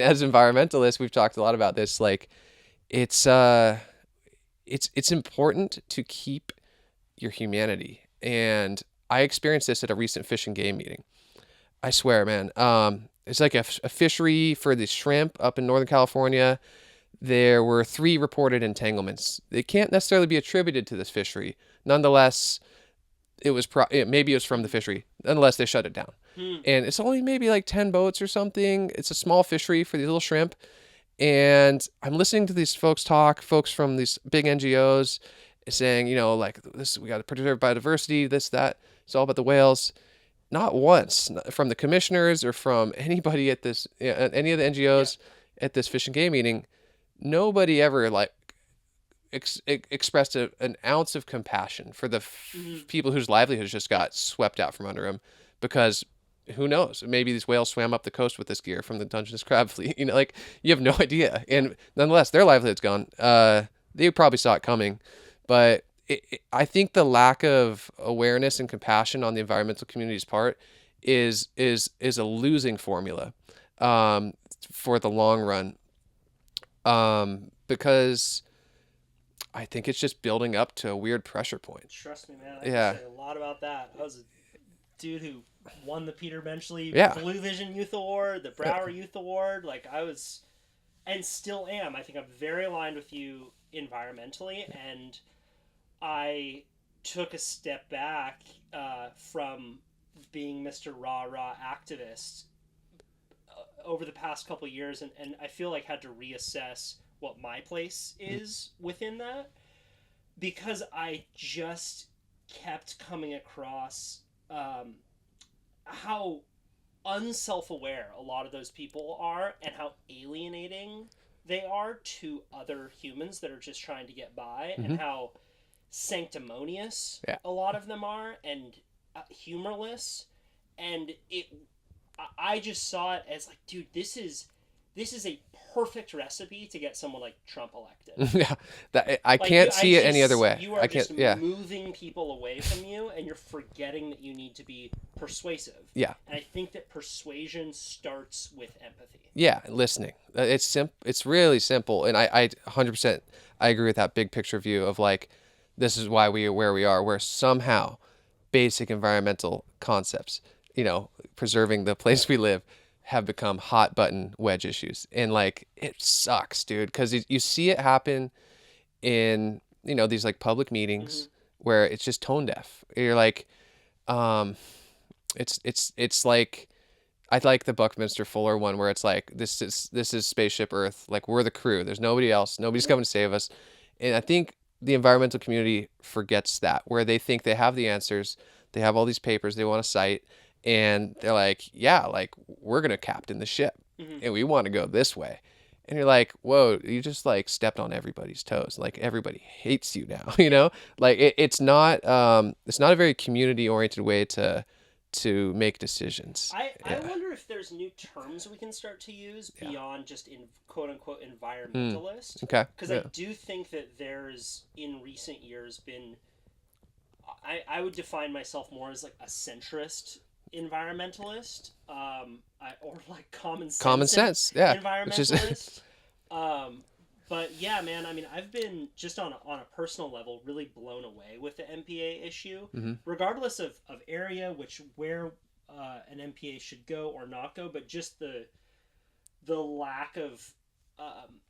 As environmentalists, we've talked a lot about this. Like, it's uh, it's important to keep your humanity. And I experienced this at a recent fish and game meeting. I swear, man. It's like a fishery for the shrimp up in Northern California. There were 3 reported entanglements. They can't necessarily be attributed to this fishery. Nonetheless, maybe it was from the fishery. Nonetheless, they shut it down. Hmm. And it's only maybe like 10 boats or something. It's a small fishery for these little shrimp. And I'm listening to these folks from these big NGOs saying, like this, we got to preserve biodiversity, this, that. It's all about the whales. Not once from the commissioners or from anybody at this, any of the Yeah. NGOs at this fish and game meeting, nobody ever like expressed an ounce of compassion for the Hmm. people whose livelihoods just got swept out from under them, because who knows? Maybe these whales swam up the coast with this gear from the Dungeness crab fleet. Like you have no idea, and nonetheless, their livelihood's gone. They probably saw it coming, but I think the lack of awareness and compassion on the environmental community's part is a losing formula, um, for the long run, because I think it's just building up to a weird pressure point. Trust me, man. I can Yeah. say a lot about that. I was a dude who won the Peter Benchley Yeah. Blue Vision Youth Award, the Brower Youth Award. Like I was, and still am. I think I'm very aligned with you environmentally, and I took a step back from being Mr. Rah Rah activist over the past couple of years, and I feel like had to reassess what my place is within that because I just kept coming across how unself-aware a lot of those people are and how alienating they are to other humans that are just trying to get by, Mm-hmm. and how sanctimonious Yeah. a lot of them are, and humorless. And I just saw it as like, dude, this is a perfect recipe to get someone like Trump elected. Yeah. That I Like you, can't see it any other way. you I are can't. just Yeah. moving people away from you, and you're forgetting that you need to be persuasive. Yeah. And I think that persuasion starts with empathy. Yeah. Listening. It's really simple, and I 100% I agree with that big picture view of like, this is why we are where we are, where somehow basic environmental concepts, preserving the place we live, have become hot button wedge issues. And like, it sucks, dude, because you see it happen in, these like public Mm-hmm. meetings where it's just tone deaf. You're like, um, it's like, I like the Buckminster Fuller one where it's like, this is Spaceship Earth. Like, we're the crew. There's nobody else. Nobody's Mm-hmm. coming to save us. And I think the environmental community forgets that, where they think they have the answers. They have all these papers they want to cite, and they're like, yeah, like we're gonna captain the ship, Mm-hmm. and we want to go this way. And you're like, whoa, you just like stepped on everybody's toes. Like everybody hates you now, Like it's not a very community oriented way to make decisions. I Yeah. wonder if there's new terms we can start to use Yeah. beyond just in quote unquote Hmm. environmentalist. Okay. Because I Yeah. do think that there's in recent years been, I would define myself more as like a centrist environmentalist, or like common Common sense sense. Yeah. Which is environmentalist. um, but yeah, man, I mean, I've been just on a personal level really blown away with the MPA issue, hmm regardless of area, which where an MPA should go or not go, but just the lack of um,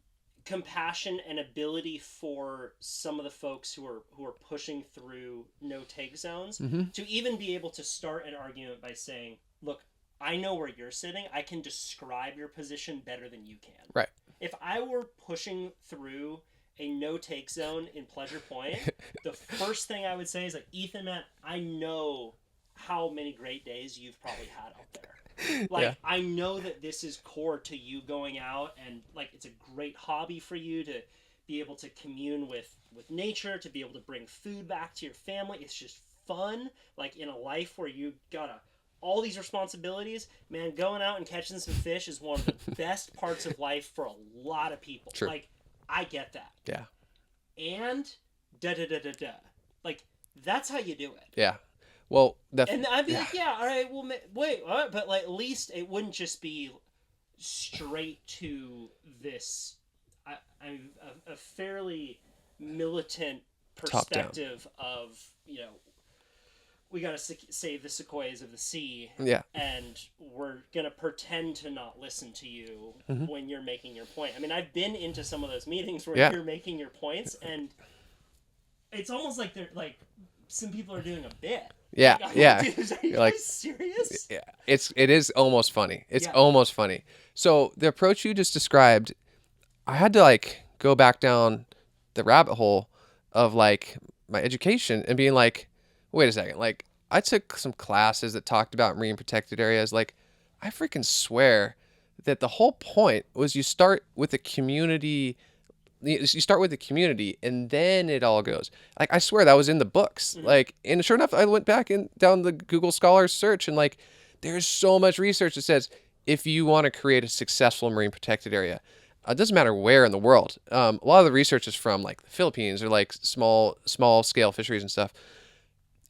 compassion and ability for some of the folks who are pushing through no take zones hmm to even be able to start an argument by saying, "Look, I know where you're sitting. I can describe your position better than you can." Right. If I were pushing through a no take zone in Pleasure Point, the first thing I would say is like, "Ethan, man, I know how many great days you've probably had out there. Yeah. Like, I know that this is core to you going out, and like it's a great hobby for you to be able to commune with nature, to be able to bring food back to your family. It's just fun, like in a life where you gotta all these responsibilities, man. Going out and catching some fish is one of the best parts of life for a lot of people. True. Like, I get that. Yeah. And da da da da da. Like, that's how you do it. Yeah. Well, And I'd be yeah. like, yeah, all right, well, wait, what? But like, at least it wouldn't just be straight to this, a fairly militant Top down. perspective of, we got to save the sequoias of the sea, Yeah. and we're going to pretend to not listen to you Hmm. when you're making your point. I mean, I've been into some of those meetings where Yeah. you're making your points, and it's almost like they're like, some people are doing a bit. Yeah. Like, Yeah. dude, are you You're like, guys serious? yeah. It is almost funny. It's Yeah. almost funny. So the approach you just described, I had to like go back down the rabbit hole of like my education and being like, wait a second, like I took some classes that talked about marine protected areas. Like I freaking swear that the whole point was you start with the community. You start with the community and then it all goes. Like I swear that was in the books. Mhm. Like, and sure enough, I went back and down the Google Scholars search and like there's so much research that says if you want to create a successful marine protected area, it doesn't matter where in the world. A lot of the research is from like the Philippines or like small scale fisheries and stuff.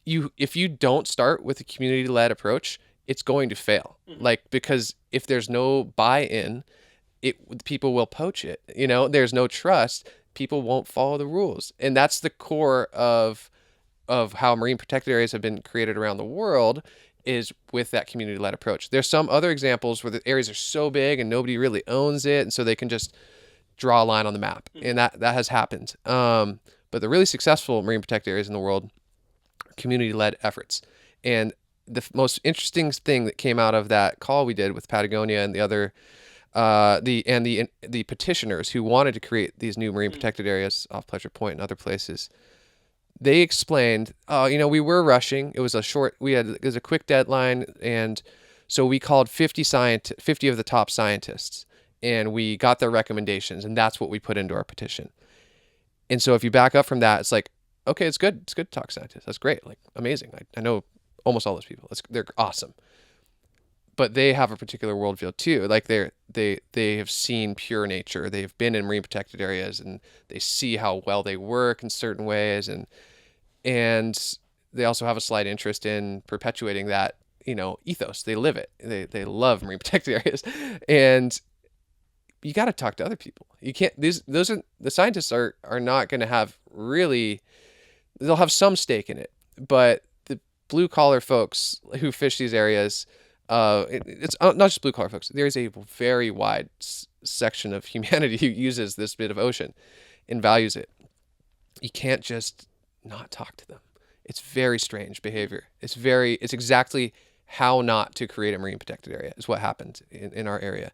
If you don't start with a community led approach, it's going to fail. Mhm. Like because if there's no buy-in, people will poach it. There's no trust. People won't follow the rules, and that's the core of how marine protected areas have been created around the world, is with that community led approach. There's some other examples where the areas are so big and nobody really owns it, and so they can just draw a line on the map, and that has happened. But the really successful marine protected areas in the world are community led efforts, and the most interesting thing that came out of that call we did with Patagonia and the other the petitioners who wanted to create these new marine protected areas off Pleasure Point and other places, they explained, oh, we were rushing. It was a quick deadline, and so we called 50 of the top scientists, and we got their recommendations, and that's what we put into our petition. And so if you back up from that, it's like, okay, it's good. It's good to talk scientists. That's great. Like amazing. I know almost all those people. They're awesome. But they have a particular worldview too. Like they have seen pure nature. They've been in marine protected areas and they see how well they work in certain ways, and they also have a slight interest in perpetuating that ethos. They live it. They love marine protected areas, and you got to talk to other people. You can't. Those are the scientists are not going to have really. They'll have some stake in it, but the blue collar folks who fish these areas. It's not just blue collar folks. There's a very wide section of humanity who uses this bit of ocean and values it. You can't just not talk to them. It's very strange behavior. It's exactly how not to create a marine protected area is what happened in our area.